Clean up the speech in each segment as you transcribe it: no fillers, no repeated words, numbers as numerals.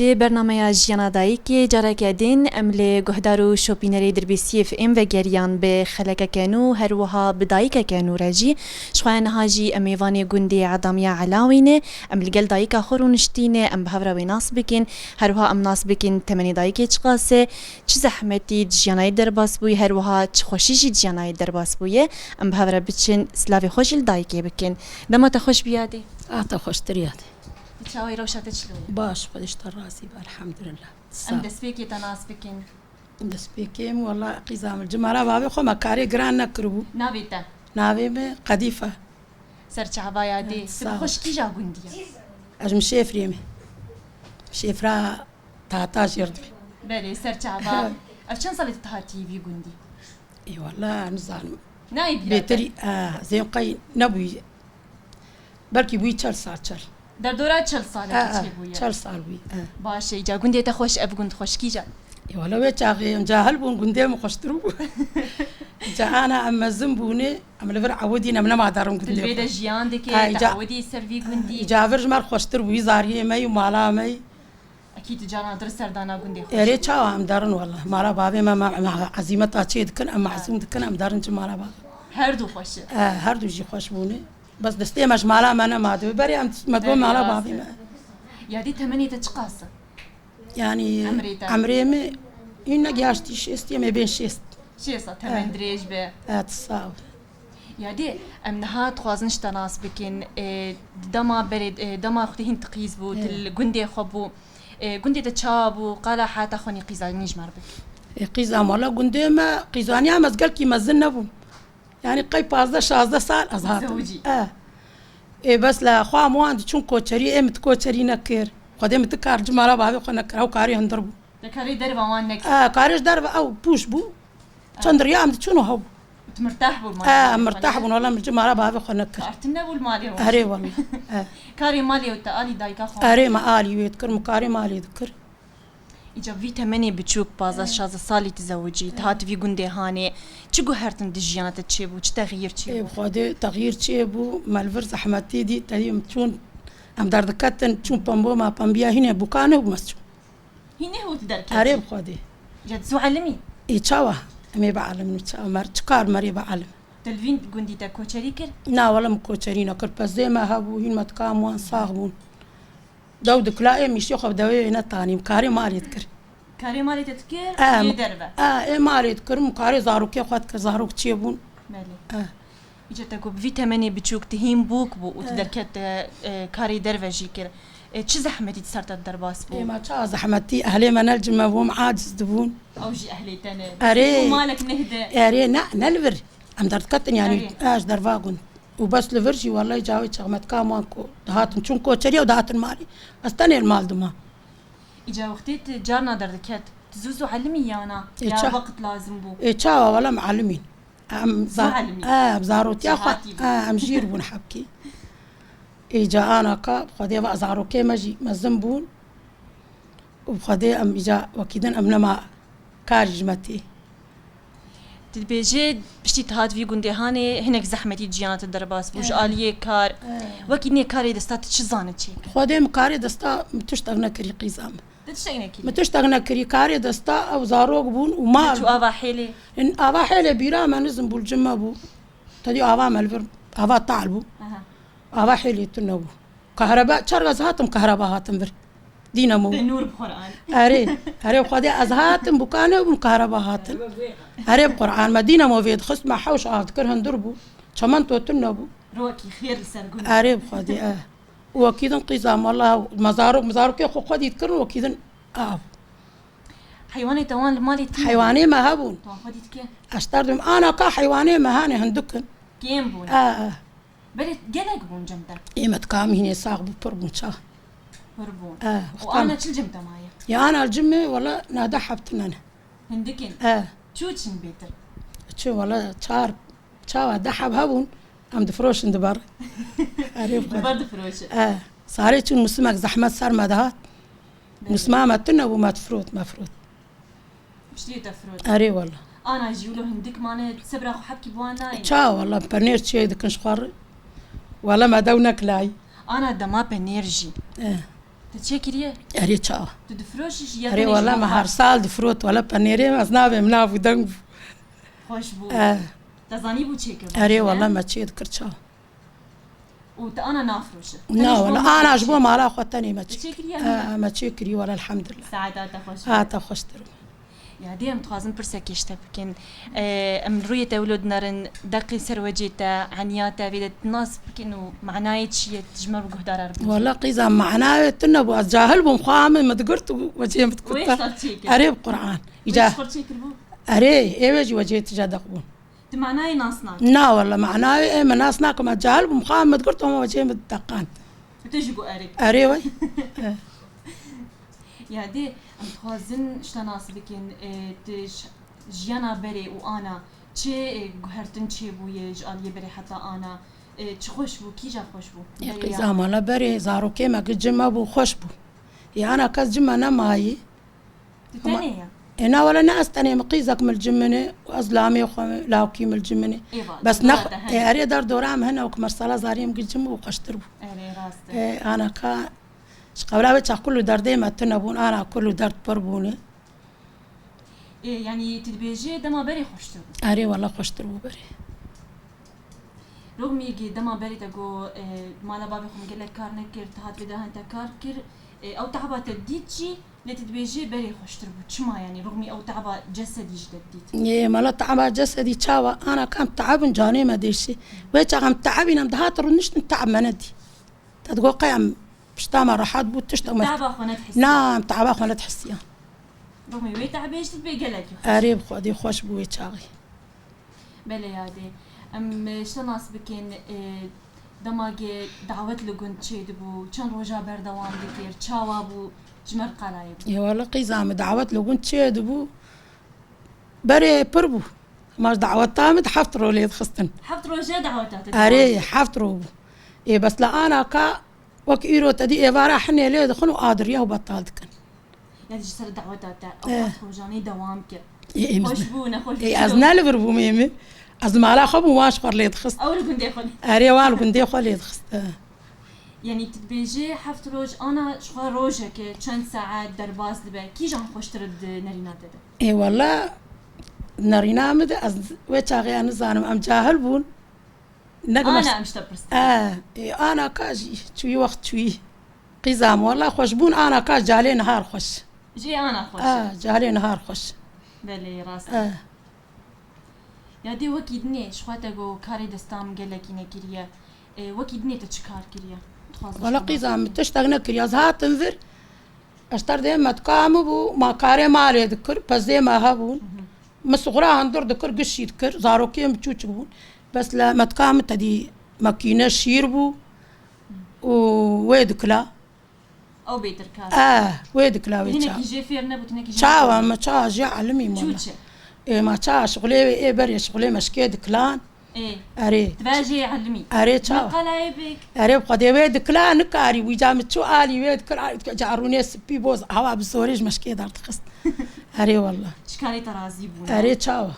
جی برنامه جیانا دایکی جارا کردین امل گهدارو شوپینری دربیسیف ام و گریان به خلک کنو هر وها بدایک کنو رجی شخوان هاجی امیوان گندی عدامیا علاوینه امل گل دایک خورونشتینه ام بهورا ویناس بکن هر وها ام ناس بکن تمنی دایکی چقاسه چه زحمتی جیانای درباس بوی هر وها چه خوشیشی جیانای درباس بویه ام بهورا بچن سلاوی خوشیل دایکی بکن دما تخوش بیادی تا خوش تریاد چاوی روشته چلوی باش خودش تراسي الحمد لله ام دسبيكي تناس بكين دسبيكيم والله قزام الجمارة بابي خو مكاري جران نكربو نابيتا نابي قديفة سرچ عبايا دي خوش كي جا غنديا اجم شيفريمي شيفرا تاتاش يردبي بلي سرچ عبا افشان صلت تهاتي في غندي اي والله نزال نايب بيتري زين قي نبوي بركي بوي تشال ساتشل در دوره 40 ساله چه بویه 40 سال بوي باشه جا گنده تا خوش اب گند خوش کی جا والله ويتاغي جاهل بون گنده مخشترو جا انا اما زنبوني ام لفر عودينا من ما دارم گنده البيد جيان دكي تعودي سيرفي گندي جافر مر خوشتر بوي زاريه مي ومالا مي اكيد جانا در سردانا گنده خوش يا ريت شاو ام دارن والله مالا بابي ما عزيمه تاچيد كن ام عزيم كن ام دارن مالا بابي هر دو خوشه هر دو جي خوش بوني بس دستي مش مالا ما انا ما دو بري ام مدو مالا بابي ما يا دي تمني تشقاسه يعني عمري إنك جاشتيش استيمي بين شيست شيسا تمن دريج به تصاوب يا دي امنها توازنش تناس بكين دما برد دما اختهين تقيز بو الجندي خبو جندي تشابو قال حتى خوني قيزاني جمر بك قيزام والله جندي ما قيزاني ما زقل كي مزنبو يعني قي 15 سال ازهات زوجي بس لا خوا موان تشون كوتشري ام تكوتشري نكير قدام تكار جمالا بابي خو نكر او كاري هندربو كاري دربا وان نكس كاريش دربا او بوش بو تشندر يام تشونو هو مرتاح بو المالي مرتاح بو والله من جمالا بابي خو نكر ارتنا بو المالي هري والله كاري مالي وتالي دايكا خو هري ما الي يذكر مكاري مالي يذكر إجا في تمني بتشوك بازا شازا سالي تزوجي تهات في جندي هاني تشجو هرتن دجيانة تشيبو تغيير تشيبو خودي تغيير تشيبو مالفر زحمتي دي تريم تشون ام دردكتن تشون بامبو ما بامبيا هنا بوكانه ومسجو هنا هو تدرك عريب خودي جد سو علمي تشاوا امي بعلم تشاوا مر تشكار مري بعلم تلفين جندي تا كوتشري كر نا ولا مكوتشرينا كر بس زي ما هبو هين ما تكام وان صاغبون داود كلاي مش ياخذ دواء هنا تاني مكاري مالي يذكر كاري مالي تذكر يدربه ايه مالي يذكر مكاري زاروك ياخذ كزاروك تشيبون مالي اجا تاكو في تمني بتشوك تهين بوك بو وتدركت كاري درفجي كر تش زحمتي صارت الدرباس بو ما تشا زحمتي اهلي ما نلجم بهم عاجز دبون او جي اهلي تاني اري مالك نهدى اري نلفر ام دركتن يعني اش درفاقون وبس لفرجي والله جاوي شغمت كامان كو دهاتن چون كوچري ودهاتن مالي استني المال دما اجا وقتيت جارنا دردكت تزوزو علمي يانا يا وقت لازم بو تشاوا ولا معلمين ام بزاروت يا خو ام جير بون حبكي اجا انا كا خدي بقى زاروكي ماجي مزنبون وخدي ام اجا وكيدن ام لما كارجمتي تبيجي بشتي تهات في جندي هاني هناك زحمتي جيانات الدرباس بوش آلية كار وكيني كاري دستات تش زانت شي خدي مكاري دستا متشتغنا كري قيزام تشتغنا كي متشتغنا كري كاري دستا او زاروك بون وما شو ابا حيلي ان ابا حيلي بيرا ما نزم بالجمه بو تدي ابا ملفر ابا طالبو ابا حيلي تنو كهرباء شرغز هاتم كهرباء هاتم بر دينامو نور بقران اري خدي ازهاتم بكانه ومكهرباء هاتم اري بقران مدينه مو فيد خص ما حوش اذكر هندربو شمنتو تنبو روكي خير سرغون اري خدي وكيدن قزام والله مزارك خو خدي يذكر وكيدن حيواني توان المالي حيواني ما هبون خديت كي اشتردم انا كا حيواني ما هاني هندكن كيم بون بريت جلق بون جمتا ايمت كام هنا ساق ببربون شا بربون وانا تشل جمتا معايا يا انا الجمه والله نادا حبتنا انا هندكن تشوتشن بيتر تشو والله شار دحب هبون ام دفروش اندبر عريف برد فروش صاري تشون مسمك زحمه صار مدهات مسمع ما تنا وما تفروت مفروت بشتي تفروت اري والله انا جيولو هندك ماني صبره خو حبكي بوانا تشا والله بنير شي دكن شخر ولا ما دونك لاي انا دما بنيرجي تتشكريه اري تشاو تدفروش يا اري والله ما هرسال دفروت ولا بانيري ما زنابه منافو دنگ خوش بو تزاني بو تشيك اري والله ما تشيد كرتشاو وأنا نافروشه لا ولا انا عجبو مالا خوتني ما تشكريه ما تشكري ولا الحمد لله سعادات خوش تخوش ترو يا دي ام تخازن برسك يشتبكن ام روية تولد نرن دقي سروجيتا عنياتا بيدت ناس بكنو معناي شيء تجمر بقهدار أربعين والله قيزا معناي تنبو أجاهل بمخام ما تقرت وجه متكتا أريب قرآن يجاه أري إيش وجه تجادقون معناي ناسنا لا والله معناي إيه ناسنا كم أجاهل بمخام ما تقرت وما وجه متدقان بتجيبو أري وي يا دي ام تخازن شتناس بكن تش جيانا بري وانا چه گهرتن چه بويه جاليه بري حتى انا چه خوش بو كي جا خوش بو يا قيزا مالا بري زارو كيما جما بو خوش بو يا انا كاس جما نماي تانية انا ولا ناس تانية مقيزك من الجمنه وازلامي لاوكي من الجمنه بس نخ اري دار دورام هنا وكمرسلا زاريم جما وقشتربو اري راست انا كا قبل بيتش كله دردي ما تنبون انا كله درد بربوني يعني تدبيجي دما بري خوشتر اري والله خوشتر بري رغم يجي دما بري تقو مالا بابي خم قال لك كار نكر تهات بدها انت كار كر او تعبه تديتشي لتدبيجي بري خوشتر بتشما يعني رغمي او تعبه جسدي جدديت ايه مالا تعبه جسدي تشاوا انا كان تعب جاني ما ديشي بيتش عم تعبي نم دهات رنشت تعب مندي تتقو قيام بشتام راحات بوت تشتغل تعبه خونه تحسي نعم تعبه خونه تحسيها رغمي وي تعبيش تبي قالك قريب خدي خوش بوي تشاغي بله يادي ام شناس بكين دماغي دعوت لغون تشيد بو چن روجا بردوام دكير چاوا بو جمر قلايب يا والله قيزام دعوت لغون تشيد بو بري بربو ما دعوت تامد حفترو لي خستن حفترو جا دعوتات اري حفترو اي بس لا انا كا وك ايرو تدي ايفارا حني ليه دخلوا قادر يا وبطالتكن يعني جسر دعوتات او خرجاني دوام كر خوش بو نخوش اي ازنا لبربو ميمي از مالا خبو واش خور لي تخص اول كنت خل اري وال كنت خل لي تخص يعني تتبيجي حفت روج انا شخوا روجك چند ساعات درباز دبا كي جان خوش ترد نرينا ده اي والله نرينا مد از وچاغي انا زانم ام جاهل بون انا امشتبرست انا كاجي شوي وقت شوي قزام والله خوش بون انا كاج جالي نهار خوش جي انا خوش جالي نهار خوش بلي راس يا دي وكيدني شخواتغو كاري دستام قالكي نكريا وكيدني تشكار كريا والله قزام تشتغنا كريا زهات تنذر اشتر دي ما تقام بو ما كاري مالي ذكر بس زي ما هبون مسغرا هندر ذكر قشي ذكر زاروكيم بتشوچبون بس لا ما تقام تدي ماكينه شيربو ويدكلا او بيتركا ويدكلا هنا كيجي فيرنا بوتنا شاوا ما شا جي علمي مولا ما شا شغلي ايه بري شغلي مشكي دكلان اري تباجي علمي اري شا قلايبك اري بقدي ويدكلا نكاري ويجامت شو الي ويدكلا جاروني سبي بوز هوا بزوريج مشكي دار تخست اري والله شكاري ترازي بونا اري شاوا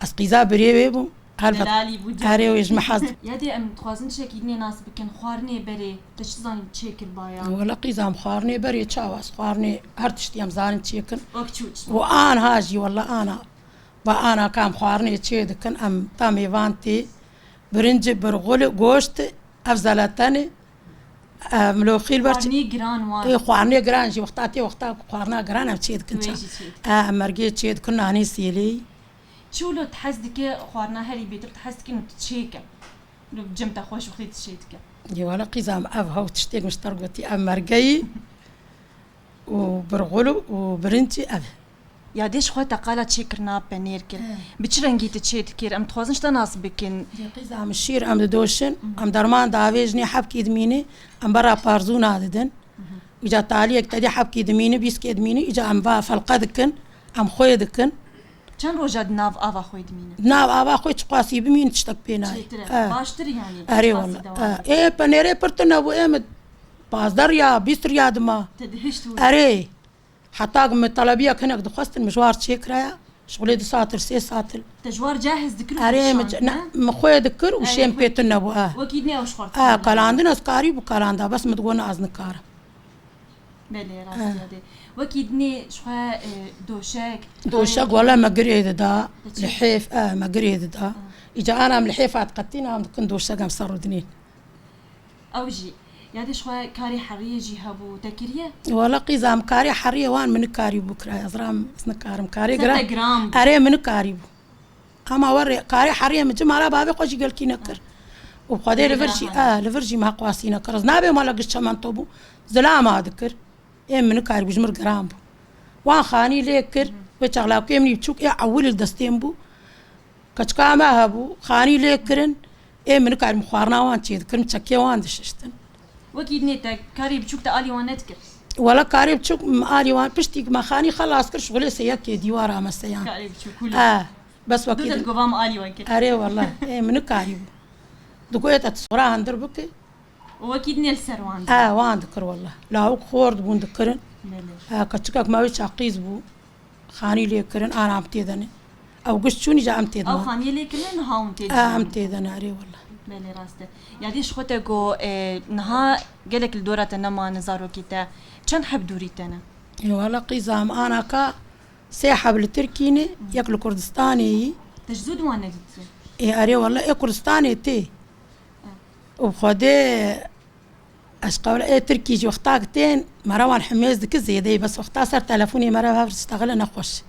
اسقيزا بري ويبو دلالي بودي اري ويج محاز يادي ام تخازن شكيدني ناس بكن خوارني بري تشزاني تشيكل بايا ولا قيزام خوارني بري تشاواس خوارني هرتشتيام زان تشيكن وقتوش وان هاجي والله انا كام خوارني تشيدكن ام تامي فانتي برنج برغل غوشت افزلتني ملوخيل برش خوارني جران وان اي خوارني جران جي وقتا خوارنا جران ام تشيدكن مرقي تشيدكن اني سيلي شو لو تحسدك خوارنا هري بيتر تحسدك انه تتشيكا لو جمتا خوش وقتي تشيتك يا ولا قزام هاو تشتيك مشترقتي ام مرقي وبرغلو وبرنتي يا ديش خوتا قالت شكرنا بنير كل بتشرنجي تشيت كير ام تخوزنش تناس بكن يا قزام الشير ام دوشن ام درمان داويجني حبكي دميني ام برا بارزونا ددن اجا تاليك تدي حبكي دميني بيسكي دميني اجا ام با فلقدكن ام خويدكن چند روجاد ناف آوا خوي دمينه ناف آوا خوي تقاسي بمين تشتك بيناي باشتر يعني اري والله ايه بنيري برتنا ابو احمد بازدر يا بيستر يا دما تدهشتو اري حتى من طلبيه كنك دخست المشوار تشيكرايا شغلي دي ساتر سي ساتر تجوار جاهز ذكر اري مخويا ذكر وشين بيتنا ابو وكيدني او شخرت قال عندنا سكاري وقال عندها بس متقولنا ازنكاره بله راستي وكيدني شو دوشك ولا ما قريد دا لحيف ما قريد دا إجا أنا من الحيف عتقتينا عم كن دوشك عم صاروا دنين أوجي يعني شو كاري حرية جهابو تكريه ولا قيزام كاري حرية وان من كاري بكرة أزرام سنكارم كاري جرام أري من كاري أما وري كاري حرية من جمارة بابي قوشي قال كي نكر وبقدي لفرجي ما قواسينا كرز نابي ما لقيش شمان طوبو زلام أذكر من كاري بجمر جرام بو وان خاني ليكر بتشغلاو كيمني بتشوك أول الدستين بو كتشكا ما هبو خاني ليكرن من كاري مخارنا وان تشيد كرم تشكي وان دششتن وكيد نيتا كاري بتشوك تالي وان نتكر ولا كاري بتشوك آلي وان بشتيك ما خاني خلاص كر شغلي سياكي ديوارا مسيان كاري بتشوك بس وكيد دوت قوام آلي وان كر أري والله من كاري دقويت أتصورها هندر بكي وكيد نيل سروان وان ذكر والله لا هو خورد بون ذكرن كتشكاك ما ويش عقيز بو خاني لي كرن أنا عم تيدني أو قشتوني جا عم تيدنا أو خاني لي كرن هاوم تيدنا عم تيدنا أري والله بله راسته يعني شخوته جو نها قالك الدورة تنما نزارو كيتا كان حب دوريتنا والله قيزام أنا كا سيحة بالتركيني ياكل كردستاني تجزود وانا جدت أري والله كردستاني تي وخدي أشقول تركي جو وقتاقتين مروان حميز دك زيدي بس وقتا صار تلفوني مرة اشتغل أنا خوش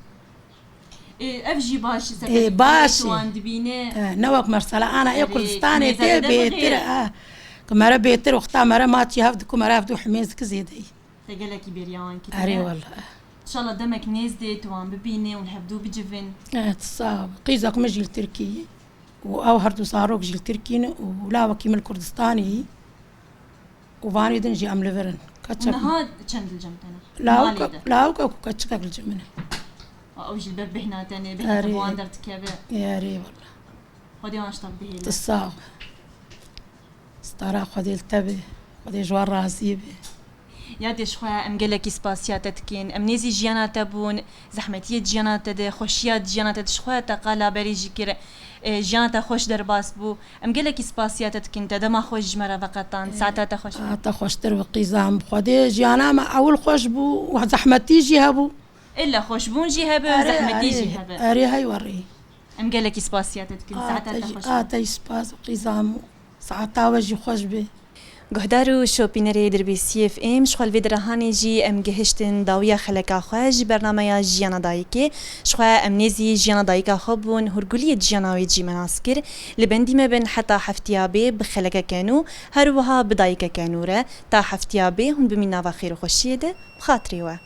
أفجي باشي باشي وان دبينه نوك مرسلة أنا كردستاني تي بيتر كمرة بيتر وقتا مرة ما تيهفدك ومرة هفدو حميز دك زيدي تقلك بيريان كده أري والله إن شاء الله دمك نزدت وان ببينه ونحبدو بجفن تصاب قيزك مجيل تركي أو هردو صاروك جيل تركين ولا وكيم الكردستاني وفاني دنجي أم لفرن نهاد چند الجمتنا لا وكو كتشكك الجمنة أو جيل ببهنا تاني بهنا بوان درت كابه يا ري والله خدي وانشطب بهيلا تصاب استراق خدي التبه خدي جوار راسيبه یادی شخوا امگلکی سپاسیات تکین امنیزی جیانات بون زحمتیت جیانات ده خوشیات جیانات شخوا تقالا بریجی کر جیانات خوش در باس بو امگلکی سپاسیات تکین تدما خوش جمرا وقتان ساعات خوش تا خوش در وقیزام خودی جیانا ما اول خوش بو وزحمتی جهبو الا خوش بون جهبه زحمتی جهبه اري هاي وري امگلکی سپاسیات تکین ساعات خوش تا سپاس وقیزام ساعات وجی خوش به گهدارو شوپینری دربیسی اف ام شخال ویدرهانی جی ام گهشتن داویا خلکا خواه برنامه جیانا دایکه شخواه ام نیزی جیانا دایکا خوبون هرگولی جیاناوی جی مناسکر لبندی مبن حتا حفتیابه بخلکا کانو هر وها بدایکا کانوره تا حفتیابه هن بمیناوا خیر و خوشیه ده بخاطری و